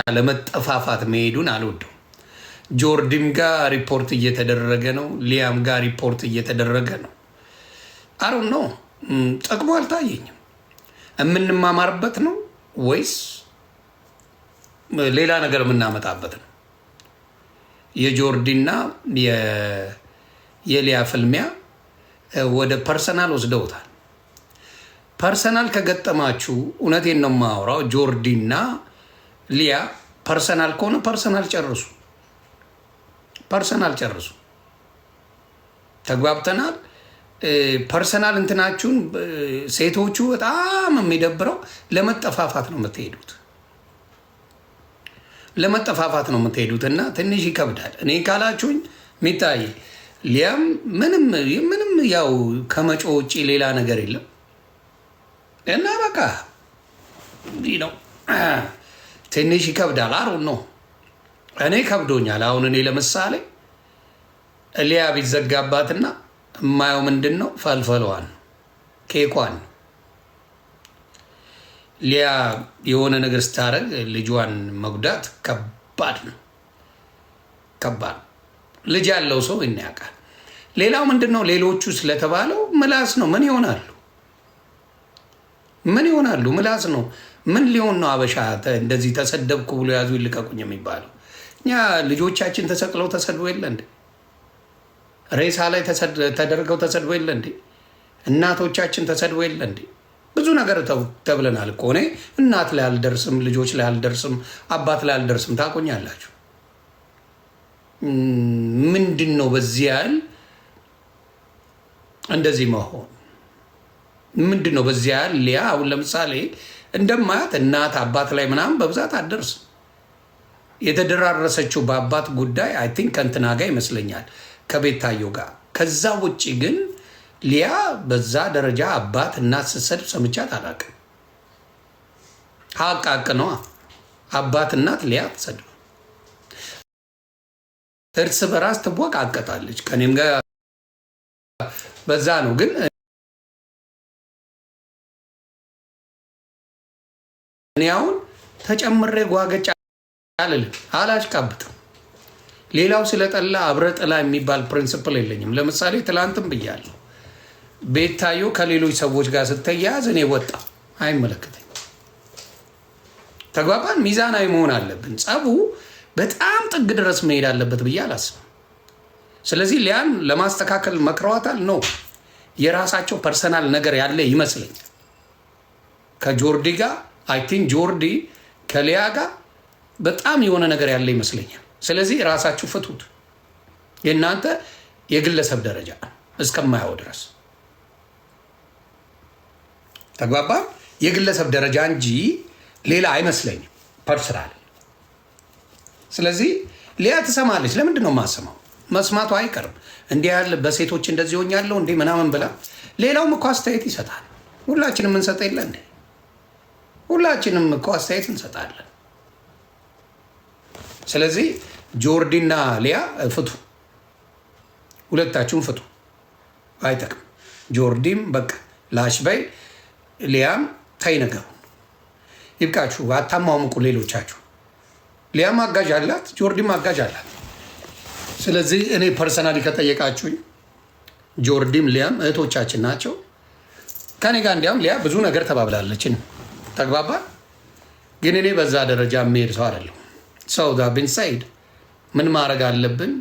ለመጠፋፋት መሄዱን አልወደው። ጆርዲም ጋር ሪፖርት እየተደረገ ነው፣ ሊያም ጋር ሪፖርት እየተደረገ ነው። አሩን ነው ጠቅሞ አልታየኝም። የምንማማርበት ነው ወይስ ሌላ ነገር የምናመጣበት ነው? የጆርዲና የሊያ ፍልሚያ ወደ ፐርሰናል ወስደውታል። ፐርሰናል ከገጠማችሁ እውነቴን ነው የማወራው፣ ጆርዲና ሊያ ፐርሰናል ከሆነ ፐርሰናል ጨርሱ፣ ፐርሰናል ጨርሱ። ተግባብተናል። ፐርሰናል እንትናችሁን ሴቶቹ በጣም የሚደብረው ለመጠፋፋት ነው የምትሄዱት፣ ለመጠፋፋት ነው የምትሄዱት እና ትንሽ ይከብዳል። እኔ ካላችሁኝ ሚታይ ሊያም ምንም ያው ከመጮ ውጭ ሌላ ነገር የለም እና በቃ እንዲህ ነው። ትንሽ ይከብዳል። አሩን ነው እኔ ከብዶኛል። አሁን እኔ ለምሳሌ ሊያ ቢዘጋባትና የማየው ምንድን ነው? ፈልፈለዋን ኬኳን ሊያ የሆነ ነገር ስታደርግ ልጇን መጉዳት ከባድ ነው፣ ከባድ ልጅ ያለው ሰው ያውቃል። ሌላው ምንድን ነው? ሌሎቹ ስለተባለው ምላስ ነው። ምን ይሆናሉ? ምን ይሆናሉ? ምላስ ነው። ምን ሊሆን ነው? አበሻ እንደዚህ ተሰደብኩ ብሎ ያዙ ይልቀቁኝ የሚባለው። እኛ ልጆቻችን ተሰቅለው ተሰድቦ የለ እንዴ? ሬሳ ላይ ተደርገው ተሰድቦ የለ እንዴ? እናቶቻችን ተሰድቦ የለ እንዴ? ብዙ ነገር ተብለናል እኮ። እኔ እናት ላይ አልደርስም፣ ልጆች ላይ አልደርስም፣ አባት ላይ አልደርስም። ታቆኛላችሁ። ምንድን ነው በዚህ ያህል እንደዚህ መሆን? ምንድን ነው በዚህ ያህል? ሊያ አሁን ለምሳሌ እንደማያት እናት አባት ላይ ምናምን በብዛት አትደርስም። የተደራረሰችው በአባት ጉዳይ አይ ቲንክ ከእንትና ጋር ይመስለኛል፣ ከቤታየው ጋር። ከዛ ውጭ ግን ሊያ በዛ ደረጃ አባት እናት ስትሰድብ ሰምቻት አላውቅም። ሀቅ ነዋ። አባት እናት ሊያ ትሰድብ፣ እርስ በራስ ትወቃቀጣለች። ከኔም ጋር በዛ ነው። ግን እኔ አሁን ተጨምሬ ጓገጫ አልልም፣ አላሽቃብጥም። ሌላው ስለጠላ አብረ ጥላ የሚባል ፕሪንስፕል የለኝም። ለምሳሌ ትላንትም ብያለሁ፣ ቤታዮ ከሌሎች ሰዎች ጋር ስተያያዝ እኔ ወጣ አይመለከተኝ። ተግባባን። ሚዛናዊ መሆን አለብን። ጸቡ በጣም ጥግ ድረስ መሄድ አለበት ብዬ አላስብም። ስለዚህ ሊያን ለማስተካከል መክረዋታል ነው። የራሳቸው ፐርሰናል ነገር ያለ ይመስለኛል ከጆርዲ ጋር። አይ ቲንክ ጆርዲ ከሊያ ጋር በጣም የሆነ ነገር ያለ ይመስለኛል። ስለዚህ ራሳችሁ ፍቱት። የእናንተ የግለሰብ ደረጃ እስከማያው ድረስ ተግባባ። የግለሰብ ደረጃ እንጂ ሌላ አይመስለኝም ፐርሰናል። ስለዚህ ሊያ ትሰማለች። ለምንድን ነው የማሰማው? መስማቱ አይቀርም። እንዲህ ያለ በሴቶች እንደዚህ ሆኛለሁ እንዲህ ምናምን ብላ ሌላውም እኮ አስተያየት ይሰጣል። ሁላችንም እንሰጠ የለ እንዴ? ሁላችንም እኮ አስተያየት እንሰጣለን። ስለዚህ ጆርዲና ሊያ ፍቱ፣ ሁለታችሁም ፍቱ። አይጠቅም። ጆርዲም በቃ ላሽ በይ፣ ሊያም ታይ ነገሩ ይብቃችሁ። አታማሙቁ ሌሎቻችሁ። ሊያም አጋዥ አላት፣ ጆርዲም አጋዥ አላት። ስለዚህ እኔ ፐርሰናሊ ከጠየቃችሁኝ ጆርዲም ሊያም እህቶቻችን ናቸው። ከኔ ጋር እንዲያውም ሊያ ብዙ ነገር ተባብላለችን። ተግባባ። ግን እኔ በዛ ደረጃ የሚሄድ ሰው አይደለሁ። ሰው ቢን ሳይድ ምን ማድረግ አለብን?